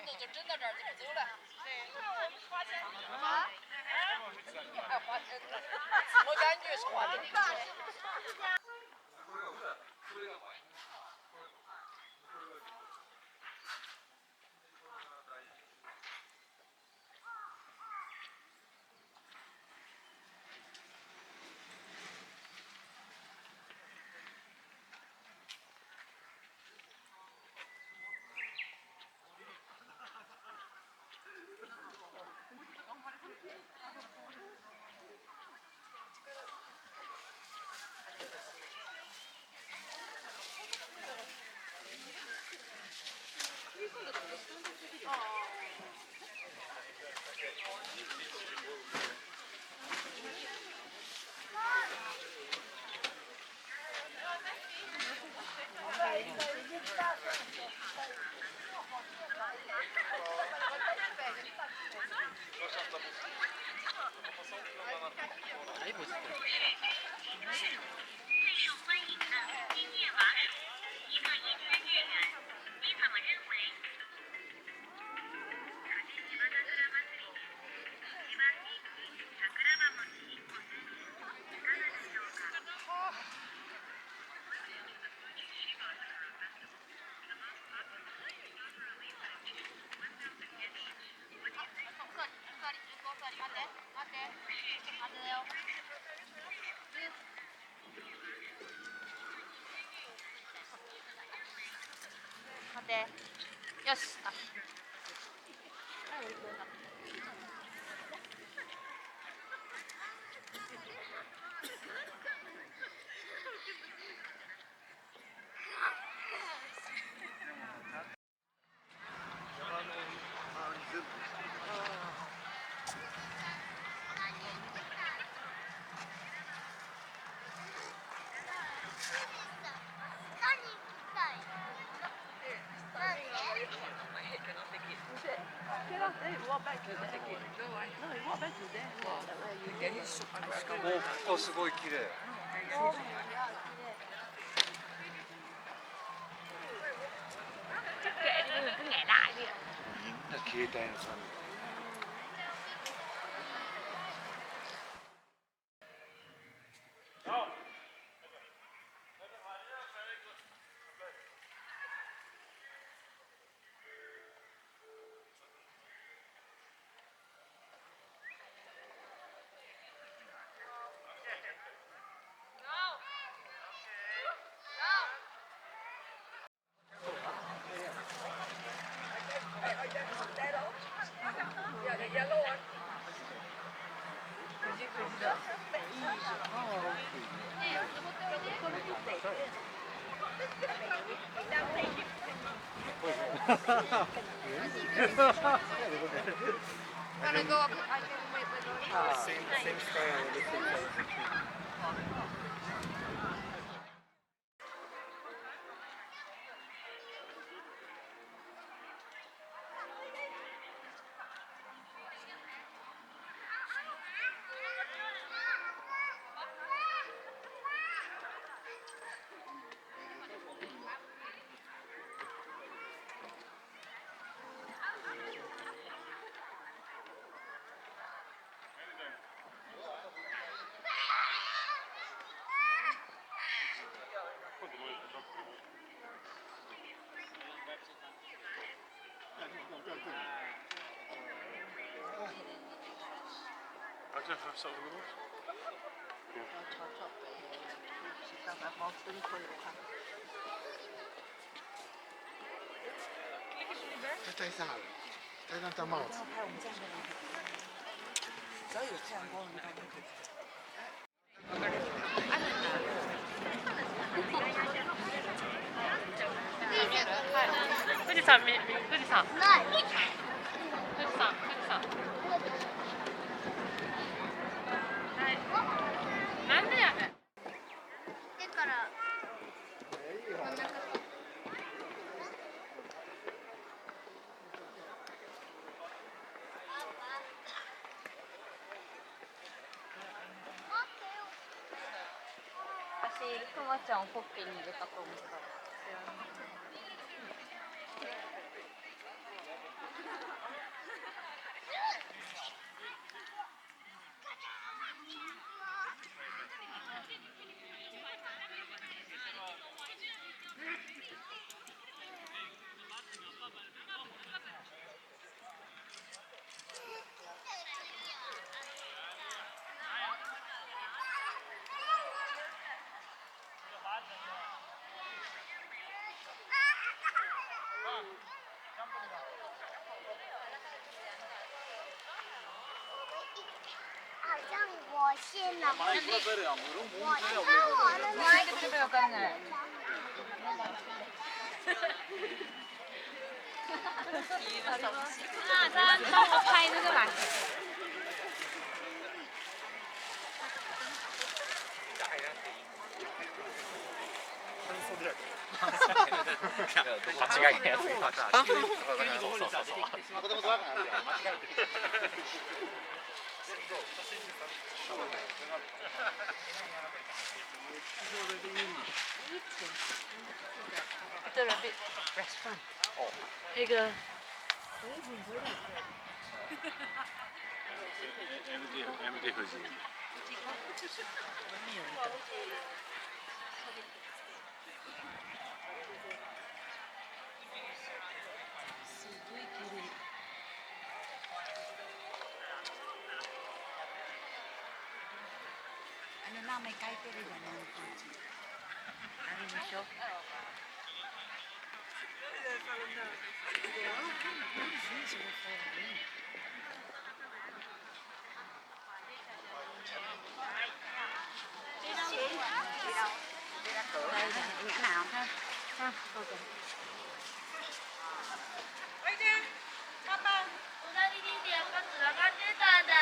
子就整到这儿就不走了。对，我们花钱啊？还花钱？我感觉是花钱。最受欢迎的音乐麻薯，一个音乐乐园，你怎么认为？待て。よし。あ。ここすごい綺麗。みんな携帯のさ。Gonna go up. I can wait with those. Same style. Even voor hetzelfde nummer? Ja. 在戴上了，戴上戴帽子。拍我们这样的人，只要有太阳光的地方都可以。富士山富士山。ない。富士山。はい。なんでやねん。手から真ん中。私、くまちゃんをポッケに入れたと思ったら。好像我信了。많이 불어버려. 물은 못 我看我的那个 Dove devo camminare? 他帮我拍那个来。 間違いないやつが。子供とわかんない。間違えてる。 Dove be restaurant. 那个 MD 富士。 ano na, may kaiteri na ng ano na siya? Ngã nào ha? Ha, ok. 隣に電話つながってたんだ。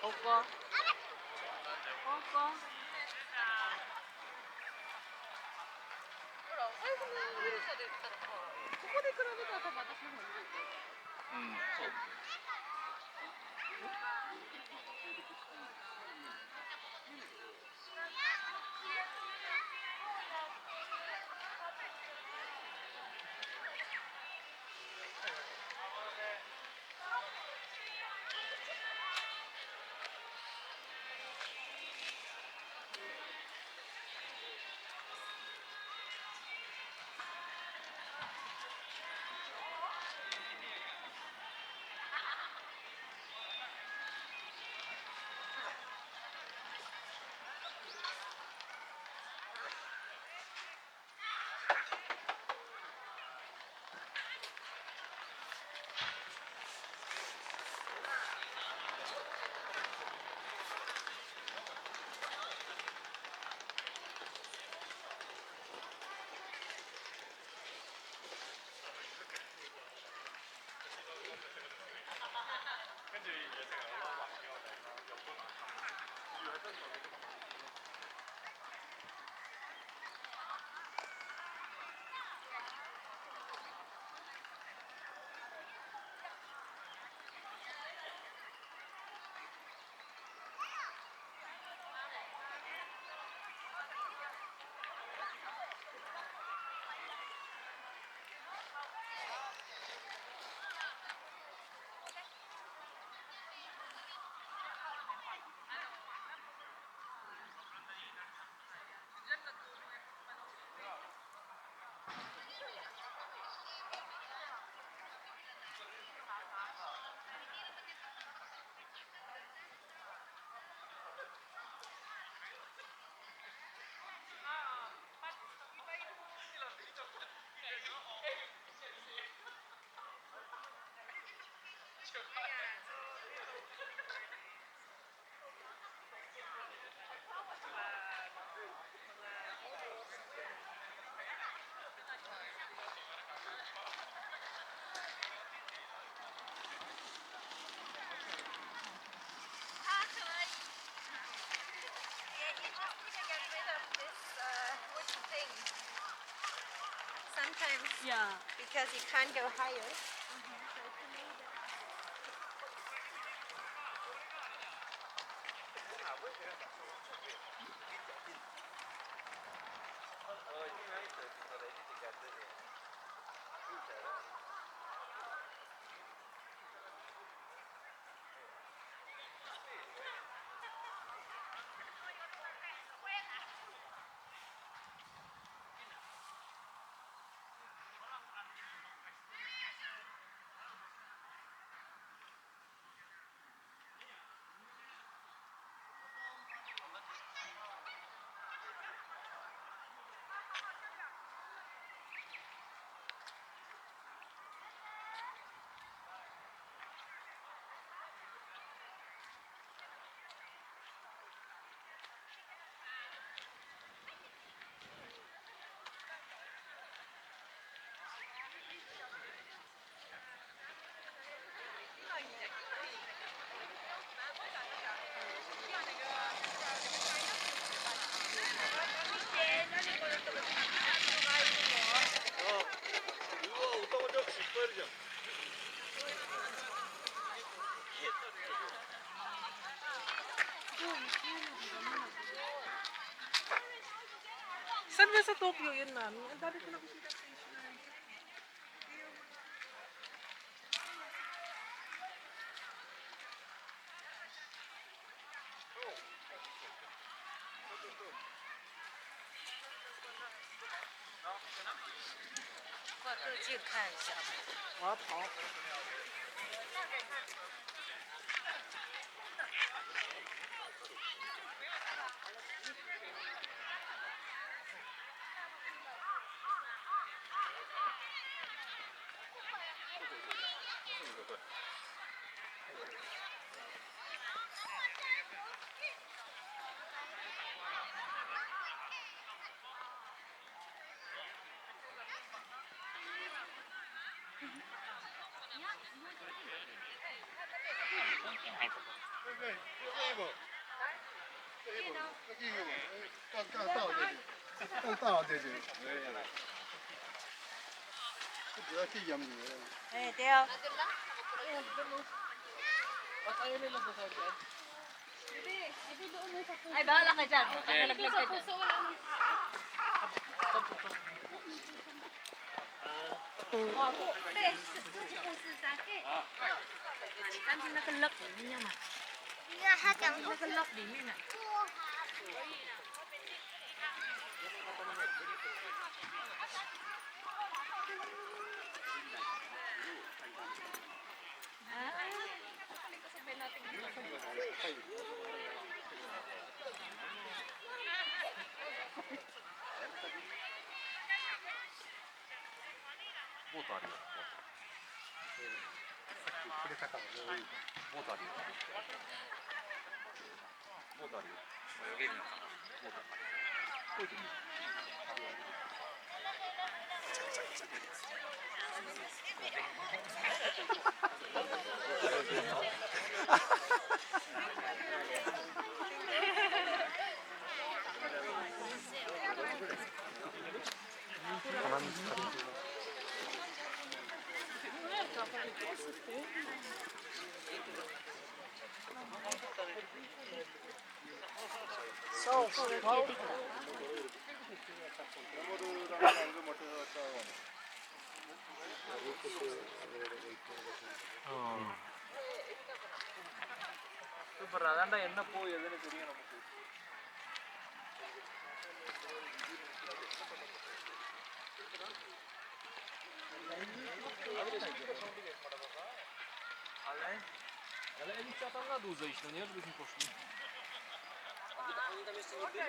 오빠. 오빠. 그럼 세금은 그래서 됐잖아. うんそう Sometimes Yeah. because you can't go higher. Saan ba sa Tokyo yun, mami? Ang dami ko nakikita sa station.我要跑。はい对，这一步，这一步，这一步，刚到这里，刚到这里，不要去养鱼。哎，对啊。Ay, bahala ka dyan. Nakalaglag ka dyan. Nakalak. Hindi niya ma. Nakalak din yun ah.ボートあるよ。くれたからね。ボートあるよ。ボートあるよ。泳げるのかな。ボートある。こいてみる。சூப்பர் அதான்டா என்ன போய் எதுன்னு தெரியும் நமக்கு Ale Elicia tam na dół zejść, no nie? Żebyśmy poszli. Oni tam jeszcze nie byli?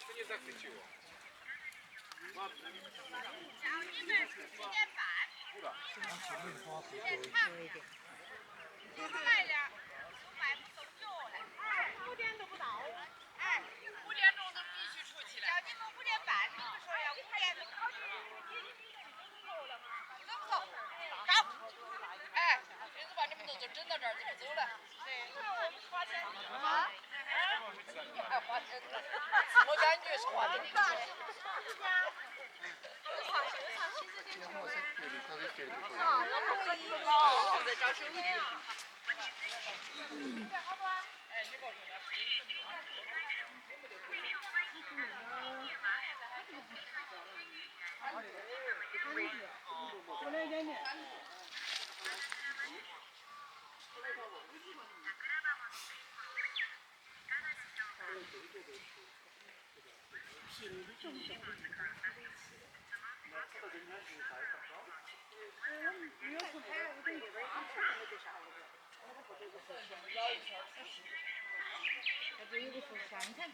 To nie zachwyciło.5点都不到，哎，5点钟都必须出去了。叫你们5点半，你们说要5点钟出去，走不走？走。哎，君子把你们都整到这儿，你们走了。对，你看我们花钱啊？还花钱呢？我感觉是花的。在找兄弟。好不？哎，你告诉他。过来一点点。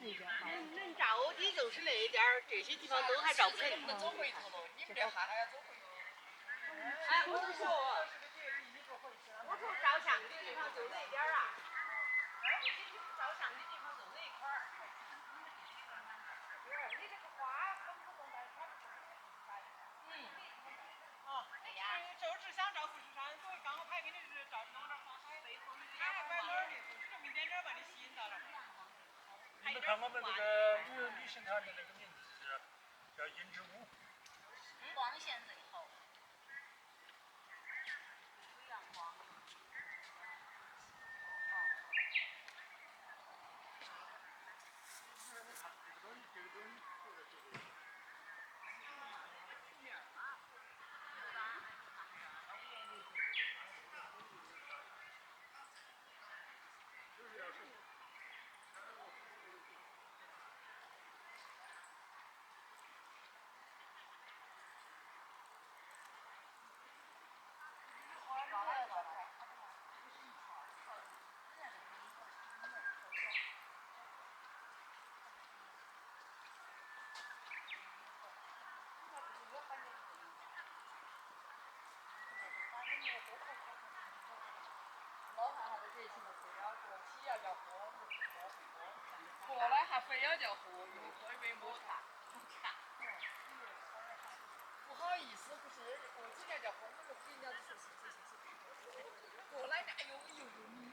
能照的就是那点儿，这些地方都还照不成。能不能走回头喽？你们这还要走回头？哎，我是说，我说照相的地方就那点儿啊。照相的地方就那一块儿。你这个花很普通，但是它不是。哎呀，就是想照富士山，所以刚好拍给你是照那么点儿放海背后，你还拐弯的，就是这么一点点把你吸引到了。还有点看我们这个女神坛的那个名字是叫银之舞。光线最好。阳光。老汉还在这情况非要过起要叫喝，喝了还非要叫喝，喝一杯抹茶。不好意思，不是过几年叫喝，我说人家是过来，哎呦哎呦。